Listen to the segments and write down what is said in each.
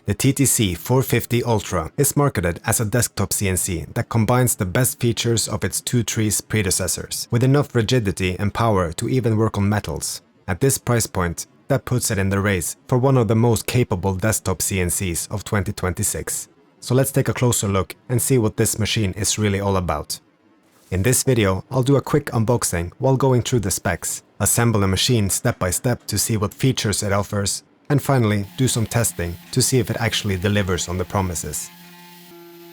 The TTC450 Ultra is marketed as a desktop CNC that combines the best features of its Two Trees predecessors, with enough rigidity and power to even work on metals. At this price point, that puts it in the race for one of the most capable desktop CNCs of 2026. So let's take a closer look and see what this machine is really all about. In this video, I'll do a quick unboxing while going through the specs, assemble a machine step by step to see what features it offers, and finally do some testing to see if it actually delivers on the promises.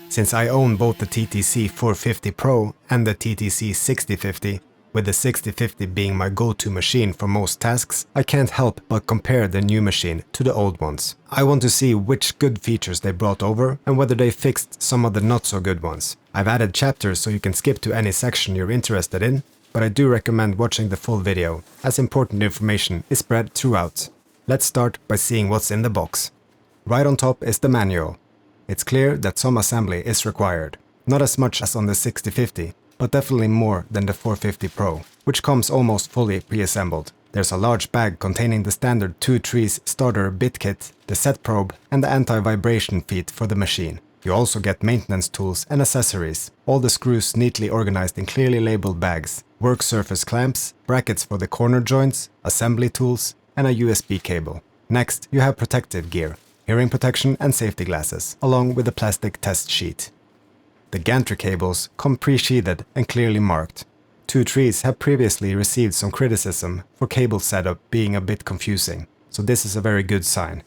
Since I own both the TTC450 Pro and the TTC6050, with the 6050 being my go-to machine for most tasks, I can't help but compare the new machine to the old ones. I want to see which good features they brought over and whether they fixed some of the not so good ones. I've added chapters so you can skip to any section you're interested in, but I do recommend watching the full video, as important information is spread throughout. Let's start by seeing what's in the box. Right on top is the manual. It's clear that some assembly is required. Not as much as on the 6050, but definitely more than the 450 Pro, which comes almost fully pre-assembled. There's a large bag containing the standard Two Trees starter bit kit, the set probe, and the anti-vibration feet for the machine. You also get maintenance tools and accessories, all the screws neatly organized in clearly labeled bags, work surface clamps, brackets for the corner joints, assembly tools, and a USB cable. Next, you have protective gear, hearing protection and safety glasses, along with a plastic test sheet. The gantry cables come pre-sheathed and clearly marked. Two Trees have previously received some criticism for cable setup being a bit confusing, so this is a very good sign.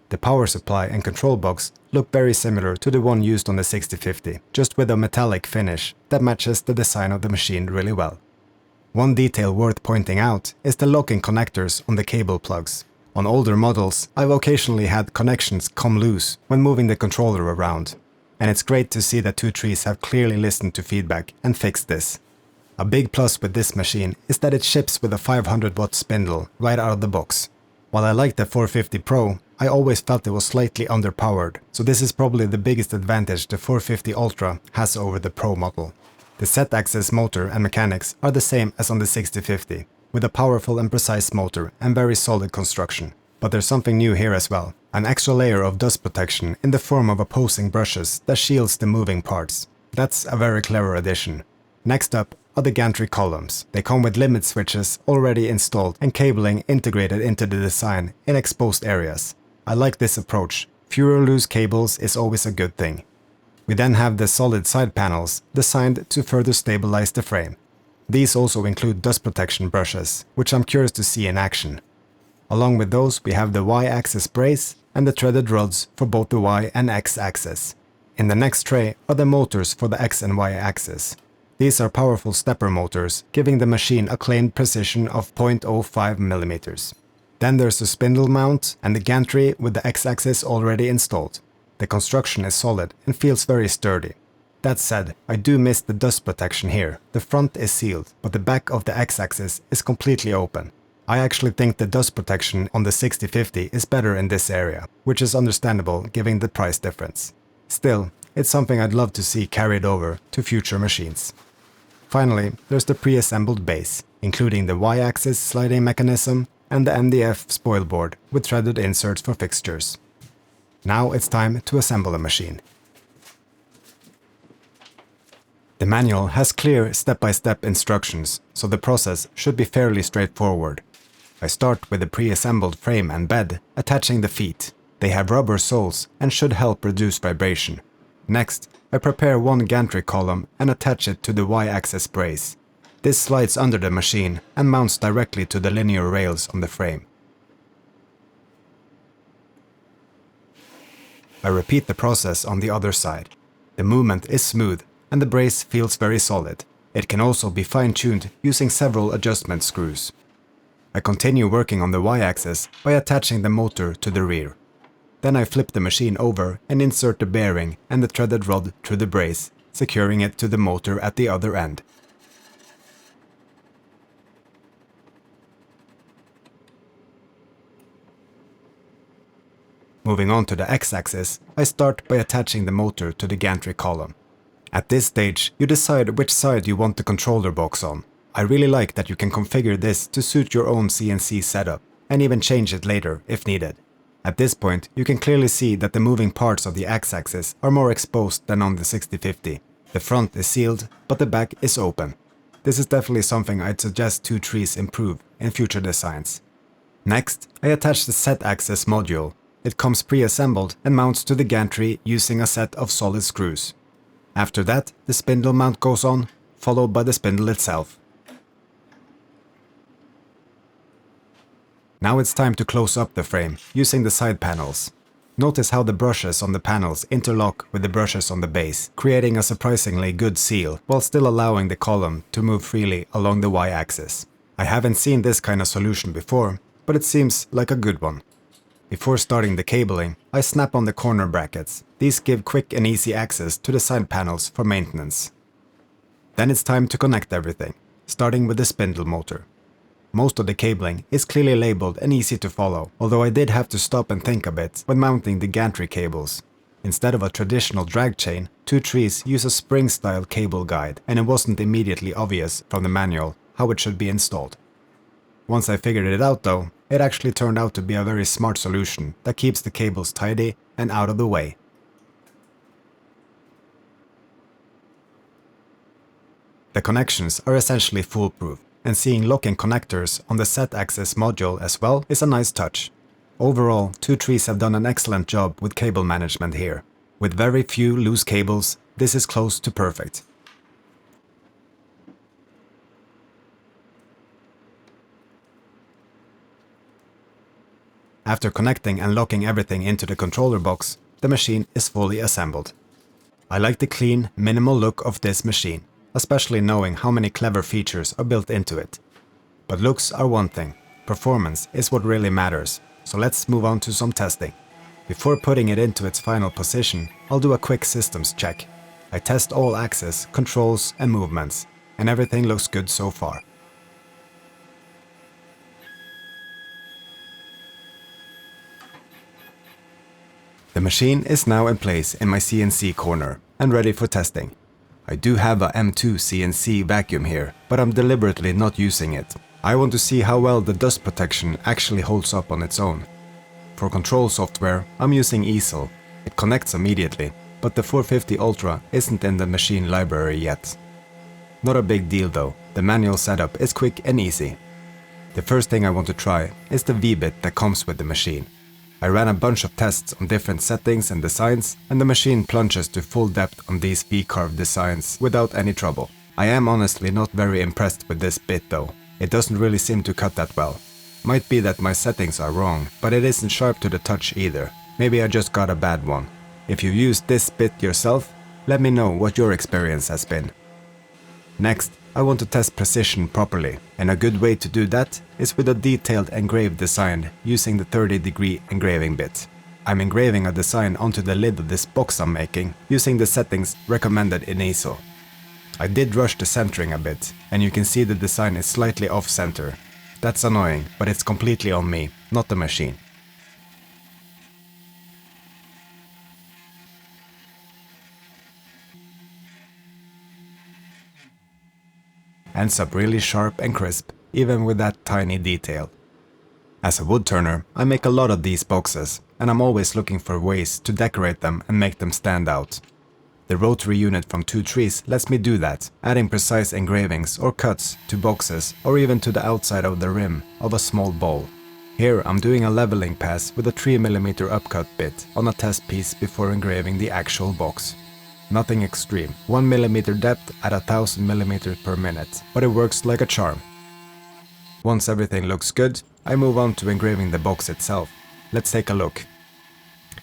The power supply and control box look very similar to the one used on the 6050, just with a metallic finish that matches the design of the machine really well. One detail worth pointing out is the locking connectors on the cable plugs. On older models, I've occasionally had connections come loose when moving the controller around, and it's great to see that Two Trees have clearly listened to feedback and fixed this. A big plus with this machine is that it ships with a 500-watt spindle right out of the box. While I like the 450 Pro, I always felt it was slightly underpowered, so this is probably the biggest advantage the 450 Ultra has over the Pro model. The Z-axis motor and mechanics are the same as on the 6050, with a powerful and precise motor and very solid construction. But there's something new here as well, an extra layer of dust protection in the form of opposing brushes that shields the moving parts. That's a very clever addition. Next up are the gantry columns. They come with limit switches already installed and cabling integrated into the design in exposed areas. I like this approach. Fewer loose cables is always a good thing. We then have the solid side panels designed to further stabilize the frame. These also include dust protection brushes, which I'm curious to see in action. Along with those, we have the Y-axis brace and the threaded rods for both the Y and X axis. In the next tray are the motors for the X and Y axis. These are powerful stepper motors, giving the machine a claimed precision of 0.05 millimeters. Then there's the spindle mount and the gantry with the X-axis already installed. The construction is solid and feels very sturdy. That said, I do miss the dust protection here. The front is sealed, but the back of the X-axis is completely open. I actually think the dust protection on the 6050 is better in this area, which is understandable given the price difference. Still, it's something I'd love to see carried over to future machines. Finally, there's the pre-assembled base, including the Y-axis sliding mechanism and the MDF spoil board with threaded inserts for fixtures. Now it's time to assemble a machine. The manual has clear step-by-step instructions, so the process should be fairly straightforward. I start with the pre-assembled frame and bed, attaching the feet. They have rubber soles and should help reduce vibration. Next, I prepare one gantry column and attach it to the Y-axis brace. This slides under the machine and mounts directly to the linear rails on the frame. I repeat the process on the other side. The movement is smooth and the brace feels very solid. It can also be fine-tuned using several adjustment screws. I continue working on the Y-axis by attaching the motor to the rear. Then I flip the machine over and insert the bearing and the threaded rod through the brace, securing it to the motor at the other end. Moving on to the X-axis, I start by attaching the motor to the gantry column. At this stage, you decide which side you want the controller box on. I really like that you can configure this to suit your own CNC setup, and even change it later if needed. At this point, you can clearly see that the moving parts of the x-axis are more exposed than on the 6050. The front is sealed, but the back is open. This is definitely something I'd suggest Two Trees improve in future designs. Next, I attach the Z-axis module. It comes pre-assembled and mounts to the gantry using a set of solid screws. After that, the spindle mount goes on, followed by the spindle itself. Now it's time to close up the frame using the side panels. Notice how the brushes on the panels interlock with the brushes on the base, creating a surprisingly good seal while still allowing the column to move freely along the y-axis. I haven't seen this kind of solution before, but it seems like a good one. Before starting the cabling, I snap on the corner brackets. These give quick and easy access to the side panels for maintenance. Then it's time to connect everything, starting with the spindle motor. Most of the cabling is clearly labeled and easy to follow, although I did have to stop and think a bit when mounting the gantry cables. Instead of a traditional drag chain, Two Trees use a spring-style cable guide, and it wasn't immediately obvious from the manual how it should be installed. Once I figured it out though, it actually turned out to be a very smart solution that keeps the cables tidy and out of the way. The connections are essentially foolproof, and seeing locking connectors on the Z-axis module as well is a nice touch. Overall, Two Trees have done an excellent job with cable management here. With very few loose cables, this is close to perfect. After connecting and locking everything into the controller box, the machine is fully assembled. I like the clean, minimal look of this machine, especially knowing how many clever features are built into it. But looks are one thing, performance is what really matters, so let's move on to some testing. Before putting it into its final position, I'll do a quick systems check. I test all axes, controls and movements, and everything looks good so far. The machine is now in place in my CNC corner and ready for testing. I do have a M2 CNC vacuum here, but I'm deliberately not using it. I want to see how well the dust protection actually holds up on its own. For control software, I'm using Easel. It connects immediately, but the 450 Ultra isn't in the machine library yet. Not a big deal though, the manual setup is quick and easy. The first thing I want to try is the V-bit that comes with the machine. I ran a bunch of tests on different settings and designs, and the machine plunges to full depth on these V-carved designs without any trouble. I am honestly not very impressed with this bit though. It doesn't really seem to cut that well. Might be that my settings are wrong, but it isn't sharp to the touch either. Maybe I just got a bad one. If you used this bit yourself, let me know what your experience has been. Next, I want to test precision properly, and a good way to do that is with a detailed engraved design using the 30-degree engraving bit. I'm engraving a design onto the lid of this box I'm making using the settings recommended in Easel. I did rush the centering a bit, and you can see the design is slightly off-center. That's annoying, but it's completely on me, not the machine. Ends up really sharp and crisp, even with that tiny detail. As a woodturner, I make a lot of these boxes, and I'm always looking for ways to decorate them and make them stand out. The rotary unit from Two Trees lets me do that, adding precise engravings or cuts to boxes or even to the outside of the rim of a small bowl. Here I'm doing a leveling pass with a 3mm upcut bit on a test piece before engraving the actual box. Nothing extreme, 1mm depth at 1000mm per minute, but it works like a charm. Once everything looks good, I move on to engraving the box itself. Let's take a look.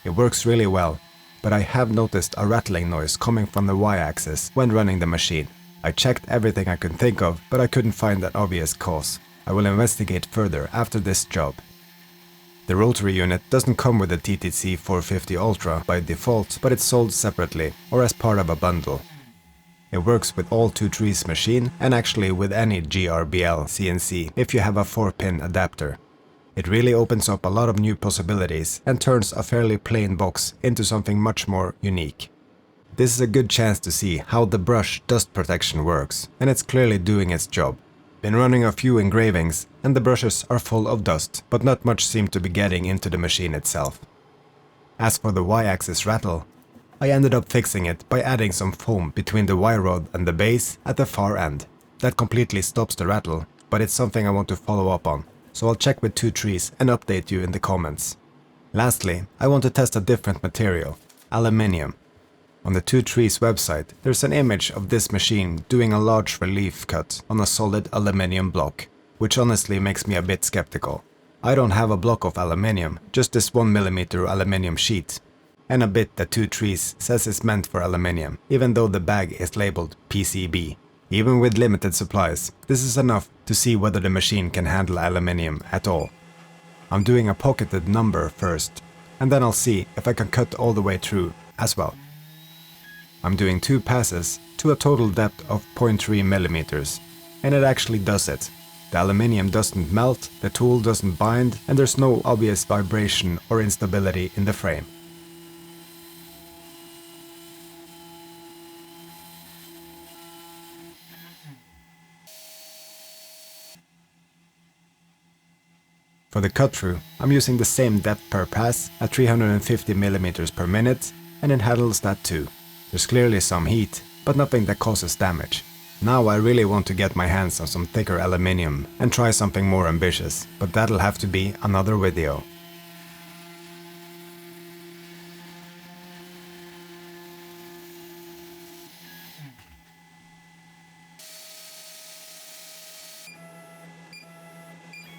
It works really well, but I have noticed a rattling noise coming from the y-axis when running the machine. I checked everything I could think of, but I couldn't find an obvious cause. I will investigate further after this job. The rotary unit doesn't come with the TTC450 Ultra by default, but it's sold separately or as part of a bundle. It works with all Two Trees machine and actually with any GRBL CNC if you have a 4-pin adapter. It really opens up a lot of new possibilities and turns a fairly plain box into something much more unique. This is a good chance to see how the brush dust protection works, and it's clearly doing its job. Been running a few engravings and the brushes are full of dust, but not much seemed to be getting into the machine itself. As for the Y-axis rattle, I ended up fixing it by adding some foam between the Y rod and the base at the far end. That completely stops the rattle, but it's something I want to follow up on, so I'll check with Two Trees and update you in the comments. Lastly, I want to test a different material, aluminium. On the Two Trees website, there's an image of this machine doing a large relief cut on a solid aluminium block, which honestly makes me a bit skeptical. I don't have a block of aluminium, just this 1mm aluminium sheet, and a bit that Two Trees says is meant for aluminium, even though the bag is labeled PCB. Even with limited supplies, this is enough to see whether the machine can handle aluminium at all. I'm doing a pocketed number first, and then I'll see if I can cut all the way through as well. I'm doing 2 passes to a total depth of 0.3mm, and it actually does it. The aluminium doesn't melt, the tool doesn't bind, and there's no obvious vibration or instability in the frame. For the cut through, I'm using the same depth per pass at 350mm per minute, and it handles that too. There's clearly some heat, but nothing that causes damage. Now I really want to get my hands on some thicker aluminium and try something more ambitious, but that'll have to be another video.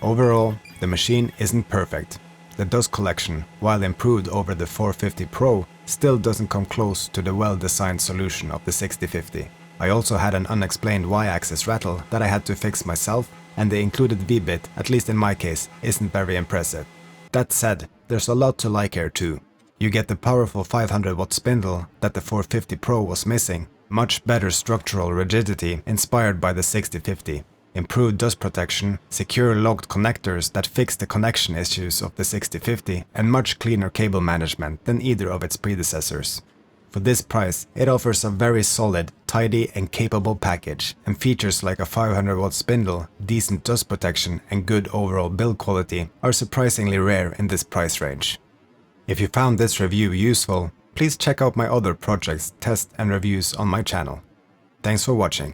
Overall, the machine isn't perfect. The dust collection, while improved over the 450 Pro, still doesn't come close to the well-designed solution of the 6050. I also had an unexplained Y-axis rattle that I had to fix myself, and the included V-bit, at least in my case, isn't very impressive. That said, there's a lot to like here too. You get the powerful 500-watt spindle that the 450 Pro was missing, much better structural rigidity inspired by the 6050. Improved dust protection, secure locked connectors that fix the connection issues of the 6050, and much cleaner cable management than either of its predecessors. For this price, it offers a very solid, tidy and capable package, and features like a 500-watt spindle, decent dust protection and good overall build quality are surprisingly rare in this price range. If you found this review useful, please check out my other projects, tests and reviews on my channel. Thanks for watching.